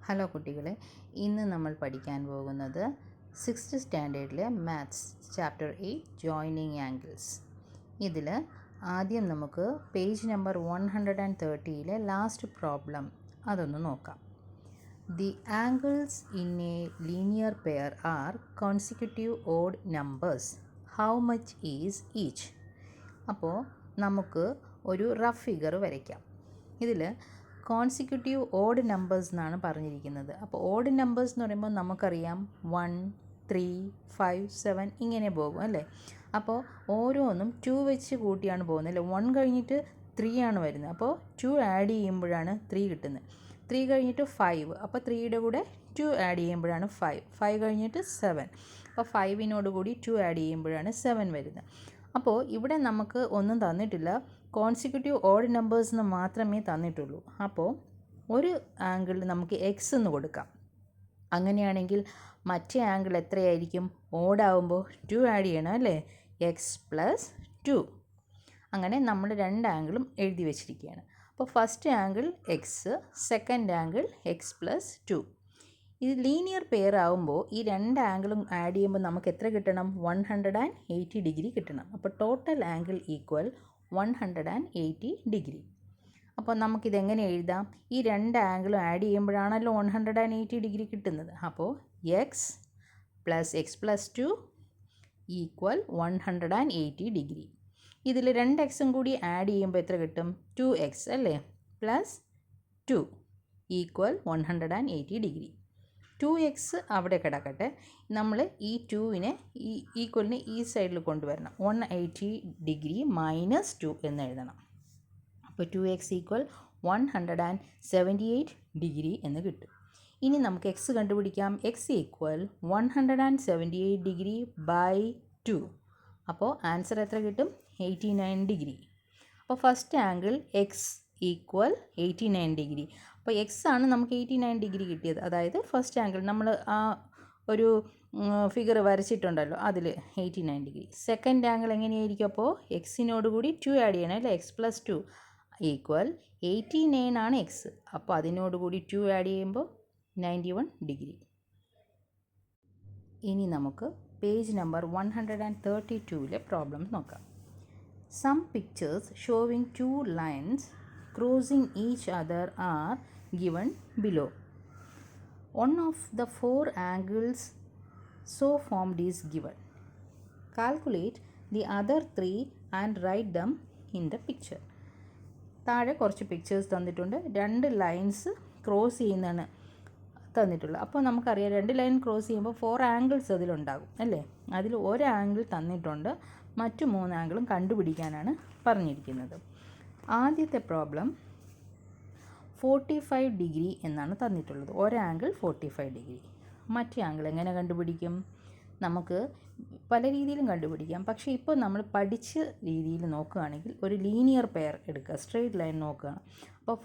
Hello കുട്ടികളെ, ഇന്ന് നമ്മൾ പഠിക്കാൻ പോകുന്നത് 6th സ്റ്റാൻഡേർഡിലെ മാത്സ് ചാപ്റ്റർ 8 ജോയിനിങ് ആംഗിൾസ്. ഇതിൽ ആദ്യം നമുക്ക് പേജ് നമ്പർ 130 ലാസ്റ്റ് പ്രോബ്ലം അതൊന്ന് നോക്കാം. The angles in a linear pair are consecutive odd numbers. How much is each? അപ്പോൾ നമുക്ക് ഒരു റഫ് ഫിഗർ വരയ്ക്കാം. ഇതിൽ കോൺസിക്യൂട്ടീവ് ഓഡ് നമ്പേഴ്സ് എന്നാണ് പറഞ്ഞിരിക്കുന്നത്. അപ്പോൾ ഓഡ് നമ്പേഴ്സ് എന്ന് പറയുമ്പോൾ നമുക്കറിയാം 1, 3, 5, 7 ഇങ്ങനെ പോകും അല്ലേ. അപ്പോൾ ഓരോന്നും 2 വെച്ച് കൂട്ടിയാണ് പോകുന്നത് അല്ലേ. 1 കഴിഞ്ഞിട്ട് 3 ആണ് വരുന്നത്. അപ്പോൾ 2 ആഡ് ചെയ്യുമ്പോഴാണ് 3 കിട്ടുന്നത്. 3 കഴിഞ്ഞിട്ട് 5, അപ്പോൾ 3യുടെ കൂടെ 2 ആഡ് ചെയ്യുമ്പോഴാണ് 5. 5 കഴിഞ്ഞിട്ട് 7, അപ്പോൾ 5നോട് കൂടി 2 ആഡ് ചെയ്യുമ്പോഴാണ് 7 വരുന്നത്. അപ്പോൾ ഇവിടെ നമുക്ക് ഒന്നും തന്നിട്ടില്ല, കോൺസിക്യൂട്ടീവ് ഓഡ് നമ്പേഴ്സിന് മാത്രമേ തന്നിട്ടുള്ളൂ. അപ്പോൾ ഒരു ആംഗിൾ നമുക്ക് എക്സ് എന്ന് കൊടുക്കാം. അങ്ങനെയാണെങ്കിൽ മറ്റേ ആംഗിൾ എത്രയായിരിക്കും? ഓഡാവുമ്പോൾ 2 ആഡ് ചെയ്യണം അല്ലേ, എക്സ് പ്ലസ് 2. അങ്ങനെ നമ്മൾ രണ്ട് ആംഗിളും എഴുതി വെച്ചിരിക്കുകയാണ്. അപ്പോൾ first angle X, second angle X plus 2. ഇത് ലീനിയർ പെയർ ആകുമ്പോൾ ഈ രണ്ട് ആംഗിളും ആഡ് ചെയ്യുമ്പോൾ നമുക്ക് എത്ര കിട്ടണം? 180 ഡിഗ്രി കിട്ടണം. അപ്പോൾ ടോട്ടൽ ആംഗിൾ ഈക്വൽ 180 ഡിഗ്രി. അപ്പോൾ നമുക്കിതെങ്ങനെ എഴുതാം? ഈ രണ്ട് ആംഗിളും ആഡ് ചെയ്യുമ്പോഴാണല്ലോ 180 ഡിഗ്രി കിട്ടുന്നത്. അപ്പോൾ എക്സ് പ്ലസ് 2 ഈക്വൽ 180 ഡിഗ്രി. ഇതിൽ 2x കൂടി ആഡ് ചെയ്യുമ്പോൾ എത്ര കിട്ടും? 2x അല്ലേ, പ്ലസ് 2 ഈക്വൽ 180 ഡിഗ്രി. 2x അവിടെ കിടക്കട്ടെ, നമ്മൾ ഈ 2നെ ഈ ഈക്വലിനെ ഈ സൈഡിൽ കൊണ്ടുവരണം. 180 ഡിഗ്രി മൈനസ് 2 എന്ന് എഴുതണം. അപ്പോൾ 2x ഈക്വൽ 178 ഡിഗ്രി എന്ന് കിട്ടും. ഇനി നമുക്ക് x കണ്ടുപിടിക്കാം. x equal 178 degree by 2. അപ്പോൾ ആൻസർ എത്ര കിട്ടും? 89 ഡിഗ്രി. അപ്പോൾ first angle x equal 89 degree. അപ്പോൾ എക്സ് ആണ് നമുക്ക് 89 ഡിഗ്രി കിട്ടിയത്. അതായത് ഫസ്റ്റ് ആംഗിൾ നമ്മൾ ആ ഒരു ഫിഗർ വരച്ചിട്ടുണ്ടല്ലോ അതിൽ 89 ഡിഗ്രി. സെക്കൻഡ് ആംഗിൾ എങ്ങനെയായിരിക്കും? അപ്പോൾ എക്സിനോട് കൂടി 2 ആഡ് ചെയ്യണം അല്ലേ, എക്സ് പ്ലസ് 2 ഈക്വൽ 89 ആണ് എക്സ്. അപ്പോൾ അതിനോട് കൂടി 2 ആഡ് ചെയ്യുമ്പോൾ 91 ഡിഗ്രി. ഇനി നമുക്ക് പേജ് നമ്പർ 132 പ്രോബ്ലം നോക്കാം. Some pictures showing two lines crossing each other are given below. One of the four angles so formed is given. Calculate the other three and write them in the picture. താഴെ കുറച്ച് pictures തന്നിട്ടുണ്ട്. 2 lines cross ചെയ്യുന്നതാണ് തന്നിട്ടുള്ളത്. അപ്പോൾ നമുക്കറിയാം 2 line cross ചെയ്യുമ്പോൾ 4 angles അതിലുണ്ടാകും അല്ലേ. അതിൽ ഒരു ആംഗിൾ തന്നിട്ടുണ്ട്, മറ്റു 3 ആംഗിളും കണ്ടുപിടിക്കാനാണ് പറഞ്ഞിരിക്കുന്നത്. ആദ്യത്തെ പ്രോബ്ലം 45 ഡിഗ്രി എന്നാണ് തന്നിട്ടുള്ളത്. ഒരു ആംഗിൾ 45 ഡിഗ്രി. മറ്റേ ആംഗിൾ എങ്ങനെ കണ്ടുപിടിക്കും? നമുക്ക് പല രീതിയിലും കണ്ടുപിടിക്കാം. പക്ഷേ ഇപ്പോൾ നമ്മൾ പഠിച്ച രീതിയിൽ നോക്കുകയാണെങ്കിൽ ഒരു ലീനിയർ പെയർ എടുക്കുക, സ്ട്രെയിറ്റ് ലൈൻ നോക്കുകയാണ്. അപ്പോൾ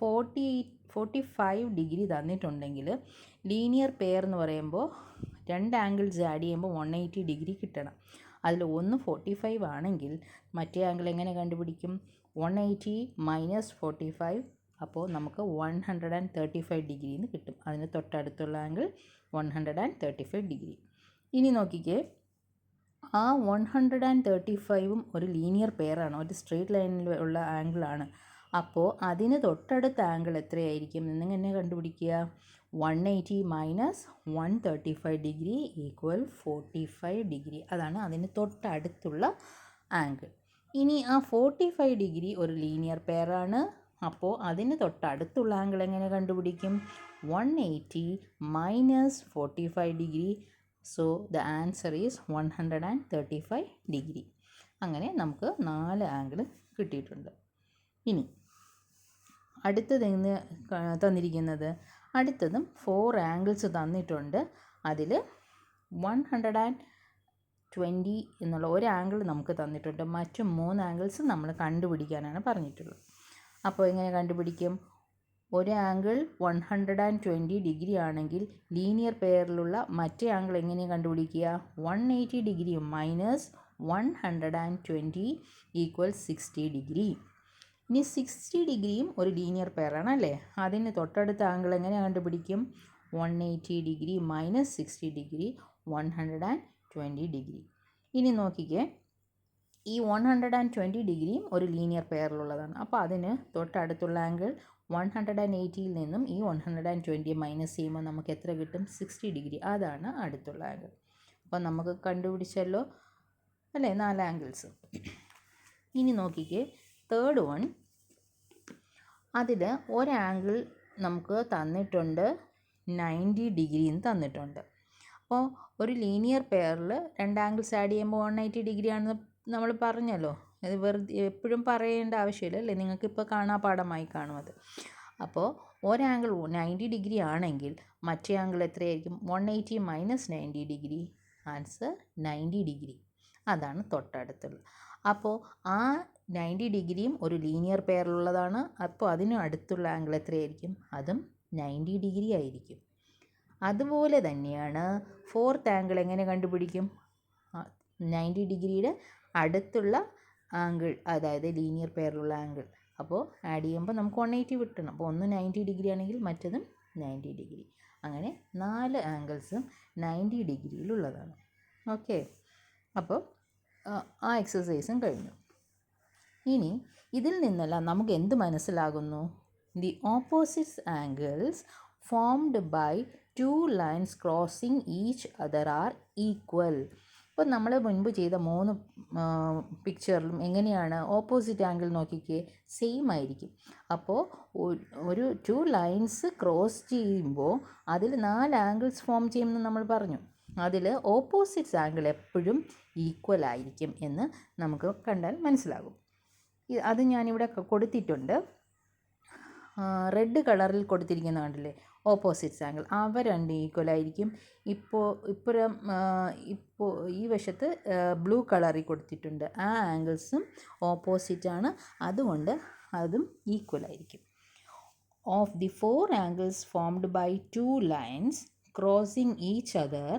45 ഡിഗ്രി തന്നിട്ടുണ്ടെങ്കിൽ ലീനിയർ പെയർ എന്ന് പറയുമ്പോൾ 2 ആംഗിൾസ് ആഡ് ചെയ്യുമ്പോൾ 180 ഡിഗ്രി കിട്ടണം. അതിൽ ഒന്ന് 45 ആണെങ്കിൽ മറ്റേ ആംഗിൾ എങ്ങനെ കണ്ടുപിടിക്കും? 180 മൈനസ് 45, അപ്പോൾ നമുക്ക് 135 ഡിഗ്രി എന്ന് കിട്ടും. അതിന് തൊട്ടടുത്തുള്ള ആംഗിൾ 135 ഡിഗ്രി. ഇനി നോക്കിക്കേ, ആ 135ഉം ഒരു ലീനിയർ പെയറാണ്, ഒരു സ്ട്രെയിറ്റ് ലൈനിൽ ഉള്ള ആംഗിളാണ്. അപ്പോൾ അതിന് തൊട്ടടുത്ത ആംഗിൾ എത്രയായിരിക്കും എന്നിങ്ങനെ കണ്ടുപിടിക്കുക? 180 മൈനസ് 135 ഡിഗ്രി ഈക്വൽ 45 ഡിഗ്രി. അതാണ് അതിന് തൊട്ടടുത്തുള്ള ആംഗിൾ. ഇനി ആ 45 ഡിഗ്രി ഒരു ലീനിയർ പെയറാണ്. അപ്പോൾ അതിന് തൊട്ടടുത്തുള്ള ആംഗിൾ എങ്ങനെ കണ്ടുപിടിക്കും? 180 minus 45 degree. So the answer is 135 degree. അങ്ങനെ നമുക്ക് 4 ആംഗിൾ കിട്ടിയിട്ടുണ്ട്. ഇനി അടുത്തത് തന്നിരിക്കുന്നത്, അടുത്തതും 4 ആംഗിൾസ് തന്നിട്ടുണ്ട്. അതിൽ 120 എന്നുള്ള ഒരു ആംഗിൾ നമുക്ക് തന്നിട്ടുണ്ട്, മറ്റു 3 ആംഗിൾസ് നമ്മൾ കണ്ടുപിടിക്കാനാണ് പറഞ്ഞിട്ടുള്ളത്. അപ്പോൾ എങ്ങനെ കണ്ടുപിടിക്കും? ഒരു ആംഗിൾ 120 ഡിഗ്രി ആണെങ്കിൽ ലീനിയർ പെയറിലുള്ള മറ്റേ ആംഗിൾ എങ്ങനെ കണ്ടുപിടിക്കുക? 180 ഡിഗ്രി മൈനസ് 120 ഈക്വൽ 60 ഡിഗ്രി. ഇനി 60 ഡിഗ്രിയും ഒരു ലീനിയർ പെയറാണ് അല്ലേ. അതിന് തൊട്ടടുത്ത ആംഗിൾ എങ്ങനെ കണ്ടുപിടിക്കും? 180 ഡിഗ്രി മൈനസ് 60 ഡിഗ്രി 120 ഡിഗ്രി. ഇനി നോക്കിക്കേ, ഈ 120 ഡിഗ്രിയും ഒരു ലീനിയർ പെയറിലുള്ളതാണ്. അപ്പോൾ അതിന് തൊട്ടടുത്തുള്ള ആംഗിൾ 180യിൽ നിന്നും ഈ 120 മൈനസ് ചെയ്യുമ്പോൾ നമുക്ക് എത്ര കിട്ടും? 60 ഡിഗ്രി. അതാണ് അടുത്തുള്ള ആംഗിൾ. അപ്പോൾ നമുക്ക് കണ്ടുപിടിച്ചല്ലോ അല്ലേ 4 ആംഗിൾസ്. ഇനി നോക്കിക്കേ, തേർഡ് വൺ. അതിൽ ഒരു ആംഗിൾ നമുക്ക് തന്നിട്ടുണ്ട് 90 ഡിഗ്രിന്ന് തന്നിട്ടുണ്ട്. അപ്പോൾ ഒരു ലീനിയർ പെയറിൽ 2 ആംഗിൾസ് ആഡ് ചെയ്യുമ്പോൾ 180 ഡിഗ്രി ആണെന്ന് നമ്മൾ പറഞ്ഞല്ലോ. അത് വെറുതെ എപ്പോഴും പറയേണ്ട ആവശ്യമില്ല അല്ലേ, നിങ്ങൾക്കിപ്പോൾ കാണാപാഠമായി കാണും അത്. അപ്പോൾ ഒരു ആംഗിൾ 90 ഡിഗ്രി ആണെങ്കിൽ മറ്റേ ആംഗിൾ എത്രയായിരിക്കും? 180 മൈനസ് 90 ഡിഗ്രി, ആൻസർ 90 ഡിഗ്രി. അതാണ് തൊട്ടടുത്തുള്ളത്. അപ്പോൾ ആ 90 ഡിഗ്രിയും ഒരു ലീനിയർ പെയറിലുള്ളതാണ്. അപ്പോൾ അതിന് അടുത്തുള്ള ആംഗിൾ എത്രയായിരിക്കും? അതും 90 ഡിഗ്രി ആയിരിക്കും. അതുപോലെ തന്നെയാണ് ഫോർത്ത് ആംഗിൾ എങ്ങനെ കണ്ടുപിടിക്കും? 90 ഡിഗ്രിയുടെ അടുത്തുള്ള ആംഗിൾ, അതായത് ലീനിയർ പെയറിലുള്ള ആംഗിൾ. അപ്പോൾ ആഡ് ചെയ്യുമ്പോൾ നമുക്ക് 180 കിട്ടണം. അപ്പോൾ ഒന്ന് 90 ഡിഗ്രി ആണെങ്കിൽ മറ്റതും 90 ഡിഗ്രി. അങ്ങനെ 4 ആംഗിൾസും 90 ഡിഗ്രിയിലുള്ളതാണ്. ഓക്കെ, അപ്പോൾ ആ എക്സസൈസും കഴിഞ്ഞു. ഇനി ഇതിൽ നിന്നെല്ലാം നമുക്ക് എന്ത് മനസ്സിലാകുന്നു? The opposites angles formed by 2 lines crossing each other are equal. ഇപ്പോൾ നമ്മൾ മുൻപ് ചെയ്ത 3 പിക്ചറിലും എങ്ങനെയാണ്? ഓപ്പോസിറ്റ് ആംഗിൾ നോക്കിക്കേ, സെയിം ആയിരിക്കും. അപ്പോൾ ഒരു 2 ലൈൻസ് ക്രോസ് ചെയ്യുമ്പോൾ അതിൽ 4 ആംഗിൾസ് ഫോം ചെയ്യുമെന്ന് നമ്മൾ പറഞ്ഞു. അതിൽ ഓപ്പോസിറ്റ്സ് ആംഗിൾ എപ്പോഴും ഈക്വൽ ആയിരിക്കും എന്ന് നമുക്ക് കണ്ടാൽ മനസ്സിലാകും. അത് ഞാനിവിടെ കൊടുത്തിട്ടുണ്ട്. റെഡ് കളറിൽ കൊടുത്തിരിക്കുന്ന കണ്ടില്ലേ, ഓപ്പോസിറ്റ്സ് ആംഗിൾ. അവ രണ്ടും ഈക്വൽ ആയിരിക്കും. ഇപ്പോൾ ഈ വശത്ത് ബ്ലൂ കളറിൽ കൊടുത്തിട്ടുണ്ട്. ആ ആംഗിൾസും ഓപ്പോസിറ്റാണ്, അതുകൊണ്ട് അതും ഈക്വൽ ആയിരിക്കും. Of the 4 angles formed by 2 lines crossing each other,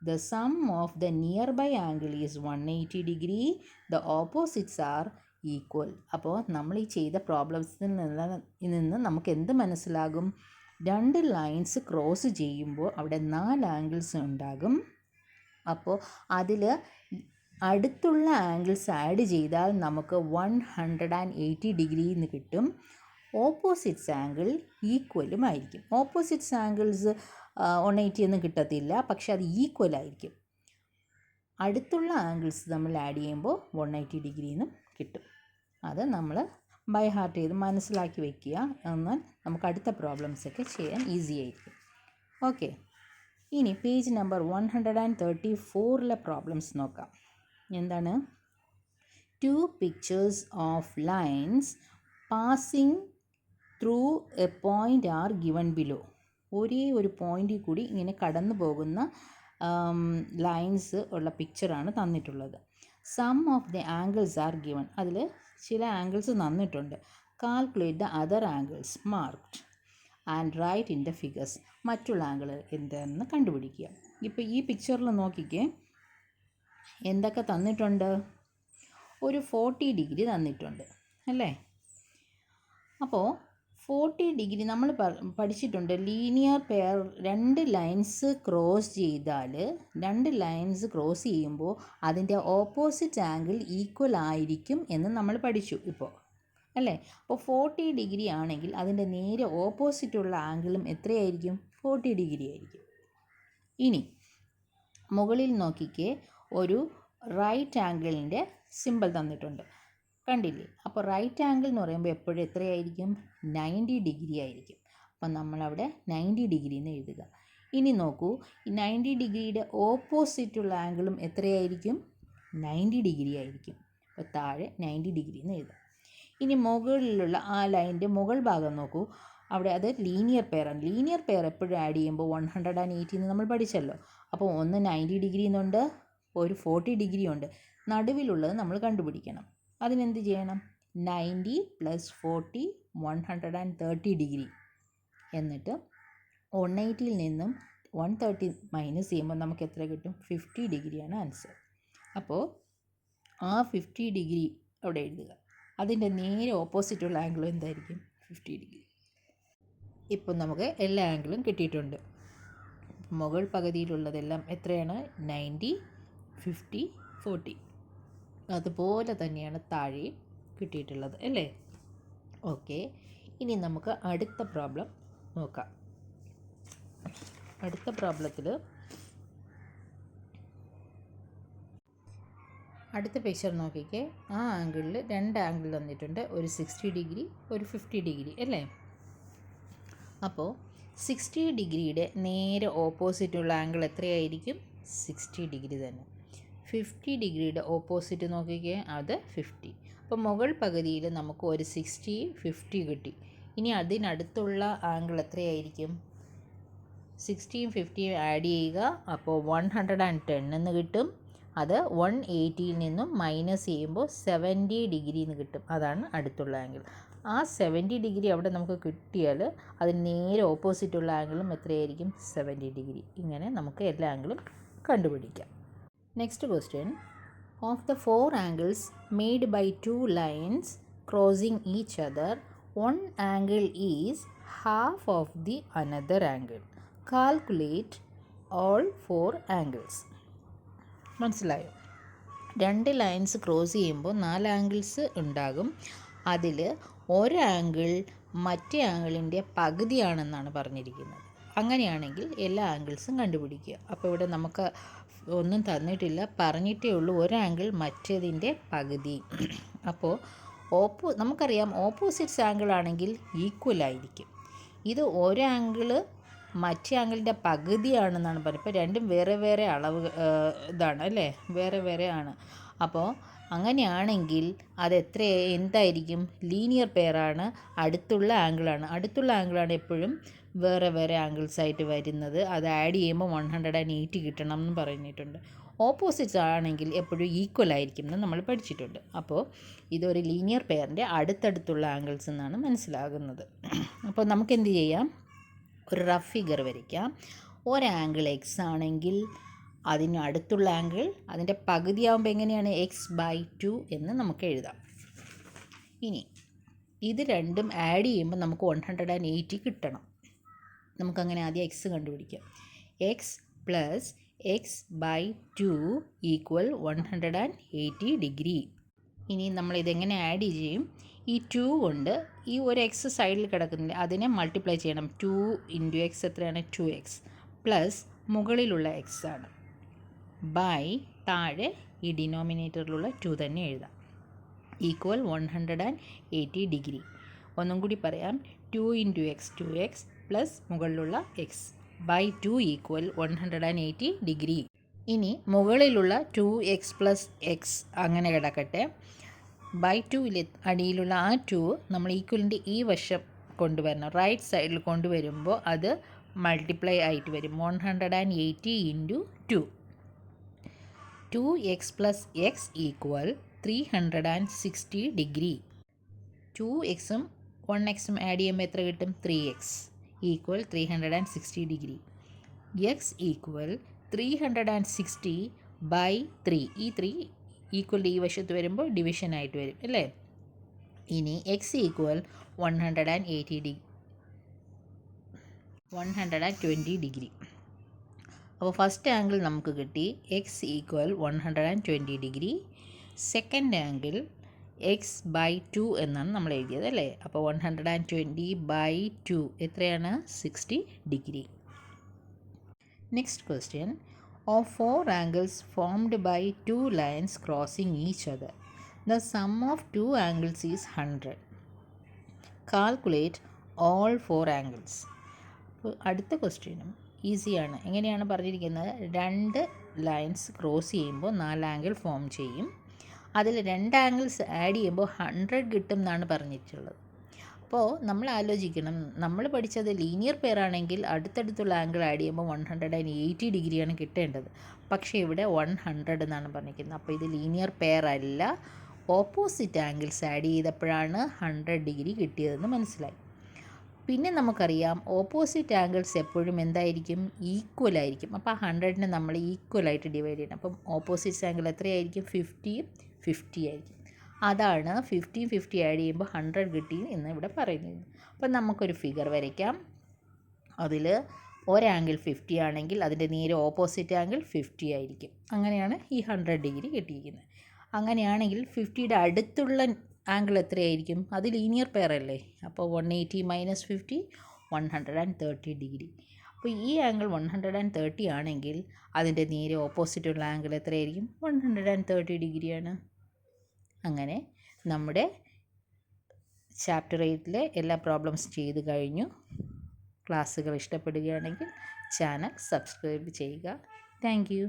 the sum of the nearby angle is 180 degree. The opposites are equal. അപ്പോൾ നമ്മൾ ഈ ചെയ്ത പ്രോബ്ലംസിൽ നിന്ന് നമുക്ക് എന്ത് മനസ്സിലാകും? 2 ലൈൻസ് ക്രോസ് ചെയ്യുമ്പോൾ അവിടെ 4 ആംഗിൾസ് ഉണ്ടാകും. അപ്പോൾ അതിൽ അടുത്തുള്ള ആംഗിൾസ് ആഡ് ചെയ്താൽ നമുക്ക് 180 ഡിഗ്രി എന്ന് കിട്ടും. ഓപ്പോസിറ്റ്സ് ആംഗിൾ ഈക്വലും ആയിരിക്കും. ഓപ്പോസിറ്റ്സ് ആംഗിൾസ് 180 ഒന്നും കിട്ടത്തില്ല, പക്ഷെ അത് ഈക്വൽ ആയിരിക്കും. അടുത്തുള്ള ആംഗിൾസ് നമ്മൾ ആഡ് ചെയ്യുമ്പോൾ 180 ഡിഗ്രിന്നും കിട്ടും. അത് നമ്മൾ ബൈ ഹാർട്ട് ചെയ്ത് മനസ്സിലാക്കി വയ്ക്കുക. എന്നാൽ നമുക്ക് അടുത്ത പ്രോബ്ലംസൊക്കെ ചെയ്യാൻ ഈസി ആയിരിക്കും. ഓക്കെ, ഇനി പേജ് നമ്പർ 134 പ്രോബ്ലംസ് നോക്കാം. എന്താണ്? 2 pictures of lines passing through a point are given below. ഒരേ ഒരു പോയിന്റിൽ കൂടി ഇങ്ങനെ കടന്നു പോകുന്ന ലൈൻസ് ഉള്ള പിക്ചറാണ് തന്നിട്ടുള്ളത്. Sum of the angles are given. അതിൽ ചില ആംഗിൾസ് തന്നിട്ടുണ്ട്. Calculate the other angles marked and write in the figures. മറ്റുള്ള ആംഗിൾ എന്താണെന്ന് കണ്ടുപിടിക്കുക. ഇപ്പോൾ ഈ പിക്ചറിൽ നോക്കിക്കേ, എന്തൊക്കെ തന്നിട്ടുണ്ട്? ഒരു 40 ഡിഗ്രി തന്നിട്ടുണ്ട് അല്ലേ? അപ്പോൾ 40 ഡിഗ്രി നമ്മൾ പഠിച്ചിട്ടുണ്ട്. ലീനിയർ പെയർ 2 ലൈൻസ് ക്രോസ് ചെയ്താൽ 2 ലൈൻസ് ക്രോസ് ചെയ്യുമ്പോൾ അതിൻ്റെ ഓപ്പോസിറ്റ് ആംഗിൾ ഈക്വൽ ആയിരിക്കും എന്ന് നമ്മൾ പഠിച്ചു ഇപ്പോൾ അല്ലേ? അപ്പോൾ 40 ഡിഗ്രി ആണെങ്കിൽ അതിൻ്റെ നേരെ ഓപ്പോസിറ്റുള്ള ആംഗിളും എത്രയായിരിക്കും? 40 ഡിഗ്രി ആയിരിക്കും. ഇനി മുകളിൽ നോക്കിക്കേ, ഒരു റൈറ്റ് ആംഗിളിൻ്റെ സിമ്പിൾ തന്നിട്ടുണ്ട്, കണ്ടില്ലേ? അപ്പോൾ റൈറ്റ് ആംഗിൾ എന്ന് പറയുമ്പോൾ എപ്പോഴും എത്രയായിരിക്കും? 90 ഡിഗ്രി ആയിരിക്കും. അപ്പം നമ്മളവിടെ 90 ഡിഗ്രി എന്ന് എഴുതുക. ഇനി നോക്കൂ, ഈ 90 ഡിഗ്രിയുടെ ഓപ്പോസിറ്റുള്ള ആംഗിളും എത്രയായിരിക്കും? 90 ഡിഗ്രി ആയിരിക്കും. അപ്പോൾ താഴെ 90 ഡിഗ്രി എന്ന് എഴുതാം. ഇനി മുകളിലുള്ള ആ ലൈനിൻ്റെ മുകൾ ഭാഗം നോക്കൂ, അവിടെ അത് ലീനിയർ പെയറാണ്. ലീനിയർ പെയർ എപ്പോഴും ആഡ് ചെയ്യുമ്പോൾ 180 എന്ന് നമ്മൾ പഠിച്ചല്ലോ. അപ്പോൾ ഒന്ന് 90 ഡിഗ്രി എന്നുണ്ട്, ഒരു 40 ഡിഗ്രി ഉണ്ട്. നടുവിലുള്ളത് നമ്മൾ കണ്ടുപിടിക്കണം. അതിനെന്ത് ചെയ്യണം? 90 + 40 130 ഡിഗ്രി. എന്നിട്ട് 180യിൽ നിന്നും 130 മൈനസ് ചെയ്യുമ്പോൾ നമുക്ക് എത്ര കിട്ടും? 50 ഡിഗ്രിയാണ് ആൻസർ. അപ്പോൾ ആ 50 ഡിഗ്രി അവിടെ എഴുതുക. അതിൻ്റെ നേരെ ഓപ്പോസിറ്റുള്ള ആംഗിൾ എന്തായിരിക്കും? 50 ഡിഗ്രി. ഇപ്പോൾ നമുക്ക് എല്ലാ ആംഗിളും കിട്ടിയിട്ടുണ്ട്. മുകൾ പകുതിയിലുള്ളതെല്ലാം എത്രയാണ്? 90, 50, 40. അതുപോലെ തന്നെയാണ് താഴെയും കിട്ടിയിട്ടുള്ളത് അല്ലേ? ഓക്കെ, ഇനി നമുക്ക് അടുത്ത പ്രോബ്ലം നോക്കാം. അടുത്ത പ്രോബ്ലത്തിൽ അടുത്ത പിക്ചർ നോക്കിക്കേ. ആ ആംഗിളിൽ 2 ആംഗിൾ തന്നിട്ടുണ്ട്, ഒരു 60 ഡിഗ്രി, ഒരു 50 ഡിഗ്രി അല്ലേ? അപ്പോൾ 60 ഡിഗ്രിയുടെ നേരെ ഓപ്പോസിറ്റുള്ള ആംഗിൾ എത്രയായിരിക്കും? 60 ഡിഗ്രി തന്നെ. 50 ഡിഗ്രിയുടെ ഓപ്പോസിറ്റ് നോക്കിക്കേ, അത് 50. അപ്പോൾ മുകൾ പകുതിയിൽ നമുക്ക് ഒരു 60, 50 കിട്ടി. ഇനി അതിനടുത്തുള്ള ആംഗിൾ എത്രയായിരിക്കും? 60യും 50യും ആഡ് ചെയ്യുക, അപ്പോൾ 110 എന്ന് കിട്ടും. അത് 180യിൽ നിന്നും മൈനസ് ചെയ്യുമ്പോൾ 70 ഡിഗ്രി എന്ന് കിട്ടും. അതാണ് അടുത്തുള്ള ആംഗിൾ. ആ 70 ഡിഗ്രി അവിടെ നമുക്ക് കിട്ടിയാൽ അതിന് നേരെ ഓപ്പോസിറ്റുള്ള ആംഗിളും എത്രയായിരിക്കും? 70 ഡിഗ്രി. ഇങ്ങനെ നമുക്ക് എല്ലാ ആംഗിളും കണ്ടുപിടിക്കാം. Next question. Of the 4 angles made by 2 lines crossing each other, one angle is half of the another angle. Calculate all 4 angles. മനസ്സിലായോ? 2 ലൈൻസ് ക്രോസ് ചെയ്യുമ്പോൾ 4 ആംഗിൾസ് ഉണ്ടാകും. അതിൽ ഒരു ആംഗിൾ മറ്റേ ആംഗിളിൻ്റെ പകുതിയാണെന്നാണ് പറഞ്ഞിരിക്കുന്നത്. അങ്ങനെയാണെങ്കിൽ എല്ലാ ആംഗിൾസും കണ്ടുപിടിക്കുക. അപ്പോൾ ഇവിടെ നമുക്ക് ഒന്നും തന്നിട്ടില്ല, പറഞ്ഞിട്ടേ ഉള്ളൂ ഒരു ആംഗിൾ മറ്റേതിൻ്റെ പകുതി. അപ്പോൾ നമുക്കറിയാം ഓപ്പോസിറ്റ്സ് ആംഗിൾ ആണെങ്കിൽ ഈക്വൽ ആയിരിക്കും. ഇത് ഒരു ആംഗിള് മറ്റേ ആംഗിളിൻ്റെ പകുതിയാണെന്നാണ് പറയുന്നത്. ഇപ്പോൾ രണ്ടും വേറെ വേറെ അളവ് ഇതാണ് അല്ലേ, വേറെ വേറെ ആണ്. അപ്പോൾ അങ്ങനെയാണെങ്കിൽ എന്തായിരിക്കും? ലീനിയർ പെയറാണ്, അടുത്തുള്ള ആംഗിളാണ്. അടുത്തുള്ള ആംഗിളാണ് എപ്പോഴും വേറെ വേറെ ആംഗിൾസ് ആയിട്ട് വരുന്നത്. അത് ആഡ് ചെയ്യുമ്പോൾ 180 കിട്ടണം എന്ന് പറഞ്ഞിട്ടുണ്ട്. ഓപ്പോസിറ്റ്സ് ആണെങ്കിൽ എപ്പോഴും ഈക്വൽ ആയിരിക്കും എന്ന് നമ്മൾ പഠിച്ചിട്ടുണ്ട്. അപ്പോൾ ഇതൊരു ലീനിയർ പെയറിൻ്റെ അടുത്തടുത്തുള്ള ആംഗിൾസ് എന്നാണ് മനസ്സിലാകുന്നത്. അപ്പോൾ നമുക്ക് എന്ത് ചെയ്യാം? ഒരു റഫ് ഫിഗർ വരയ്ക്കാം. ഒരു ആംഗിൾ എക്സ് ആണെങ്കിൽ അതിന് അടുത്തുള്ള ആംഗിൾ അതിൻ്റെ പകുതിയാകുമ്പോൾ എങ്ങനെയാണ്? x/2 എന്ന് നമുക്ക് എഴുതാം. ഇനി ഇത് രണ്ടും ആഡ് ചെയ്യുമ്പോൾ നമുക്ക് 180 കിട്ടണം. നമുക്കങ്ങനെ ആദ്യം എക്സ് കണ്ടുപിടിക്കാം. X plus x/2 equal 180 degree. ഇനി നമ്മളിതെങ്ങനെ ആഡ് ചെയ്യും? ഈ 2 കൊണ്ട് ഈ ഒരു എക്സ് സൈഡിൽ കിടക്കുന്നില്ല, അതിനെ മൾട്ടിപ്ലൈ ചെയ്യണം. 2 × x എത്രയാണ്? 2x പ്ലസ് മുകളിലുള്ള എക്സ് ആണ്, ബൈ താഴെ ഈ ഡിനോമിനേറ്ററിലുള്ള 2 തന്നെ എഴുതാം, ഈക്വൽ 180 ഡിഗ്രി. ഒന്നും കൂടി പറയാം. 2 × x 2x പ്ലസ് മുകളിലുള്ള എക്സ് ബൈ 2 ഈക്വൽ 180 ഡിഗ്രി. ഇനി മുകളിലുള്ള 2x പ്ലസ് എക്സ് അങ്ങനെ കിടക്കട്ടെ. ബൈ 2ൽ അടിയിലുള്ള ആ 2 നമ്മൾ ഈക്വലിൻ്റെ ഈ വശം കൊണ്ടുവരണം. റൈറ്റ് സൈഡിൽ കൊണ്ടുവരുമ്പോൾ അത് മൾട്ടിപ്ലൈ ആയിട്ട് വരും. 180 × 2. 2x plus x equal 360 degree. 2xും 1xും ആഡ് ചെയ്യുമ്പോൾ എത്ര കിട്ടും? 3x equal 360 degree. X equal 360 by 3. ഈ 3 ഈക്വൽ ഈ വശത്ത് വരുമ്പോൾ ഡിവിഷൻ ആയിട്ട് വരും അല്ലേ? ഇനി എക്സ് ഈക്വൽ 120 ഡിഗ്രി. അപ്പോൾ ഫസ്റ്റ് ആംഗിൾ നമുക്ക് കിട്ടി X equal 120 degree. Second angle x/2 എന്നാണ് നമ്മൾ എഴുതിയത് അല്ലേ? അപ്പോൾ 120/2 എത്രയാണ്? 60 degree. Next question. Of 4 angles formed by 2 lines crossing each other, the sum of 2 angles is 100. Calculate all 4 angles. അപ്പോൾ അടുത്ത ക്വസ്റ്റ്യനും ഈസിയാണ്. എങ്ങനെയാണ് പറഞ്ഞിരിക്കുന്നത്? 2 ലൈൻസ് ക്രോസ് ചെയ്യുമ്പോൾ 4 ആംഗിൾ ഫോം ചെയ്യും. അതിൽ 2 ആംഗിൾസ് ആഡ് ചെയ്യുമ്പോൾ 100 കിട്ടും എന്നാണ് പറഞ്ഞിട്ടുള്ളത്. അപ്പോൾ നമ്മൾ ആലോചിക്കണം, നമ്മൾ പഠിച്ചത് ലീനിയർ പെയർ ആണെങ്കിൽ അടുത്തടുത്തുള്ള ആംഗിൾ ആഡ് ചെയ്യുമ്പോൾ 180 ഡിഗ്രിയാണ് കിട്ടേണ്ടത്. പക്ഷേ ഇവിടെ 100 എന്നാണ് പറഞ്ഞിരിക്കുന്നത്. അപ്പോൾ ഇത് ലീനിയർ പെയർ അല്ല, ഓപ്പോസിറ്റ് ആംഗിൾസ് ആഡ് ചെയ്തപ്പോഴാണ് 100 ഡിഗ്രി കിട്ടിയതെന്ന് മനസ്സിലായി. പിന്നെ നമുക്കറിയാം ഓപ്പോസിറ്റ് ആംഗിൾസ് എപ്പോഴും എന്തായിരിക്കും? ഈക്വൽ ആയിരിക്കും. അപ്പോൾ 100നെ നമ്മൾ ഈക്വലായിട്ട് ഡിവൈഡ് ചെയ്യണം. അപ്പം ഓപ്പോസിറ്റ്സ് ആംഗിൾ എത്രയായിരിക്കും? 50 ആയിരിക്കും. അതാണ് 50 ആഡ് ചെയ്യുമ്പോൾ 100 കിട്ടി എന്ന് ഇവിടെ പറയുന്നത്. അപ്പം നമുക്കൊരു ഫിഗർ വരയ്ക്കാം. അതിൽ ഒരാംഗിൾ 50 ആണെങ്കിൽ അതിൻ്റെ നേരെ ഓപ്പോസിറ്റ് ആംഗിൾ 50 ആയിരിക്കും. അങ്ങനെയാണ് ഈ 100 ഡിഗ്രി കിട്ടിയിരിക്കുന്നത്. അങ്ങനെയാണെങ്കിൽ 50യുടെ അടുത്തുള്ള ആംഗിൾ എത്രയായിരിക്കും? അത് ലീനിയർ പെയർ അല്ലേ. അപ്പോൾ 180 മൈനസ് 50 130 ഡിഗ്രി. അപ്പോൾ ഈ ആംഗിൾ 130 ആണെങ്കിൽ അതിൻ്റെ നേരെ ഓപ്പോസിറ്റുള്ള ആംഗിൾ എത്രയായിരിക്കും? 130 ഡിഗ്രിയാണ്. അങ്ങനെ നമ്മുടെ ചാപ്റ്റർ 8ലെ എല്ലാ പ്രോബ്ലംസ് ചെയ്ത് കഴിഞ്ഞു. ക്ലാസ്സുകൾ ഇഷ്ടപ്പെടുകയാണെങ്കിൽ ചാനൽ സബ്സ്ക്രൈബ് ചെയ്യുക. Thank you.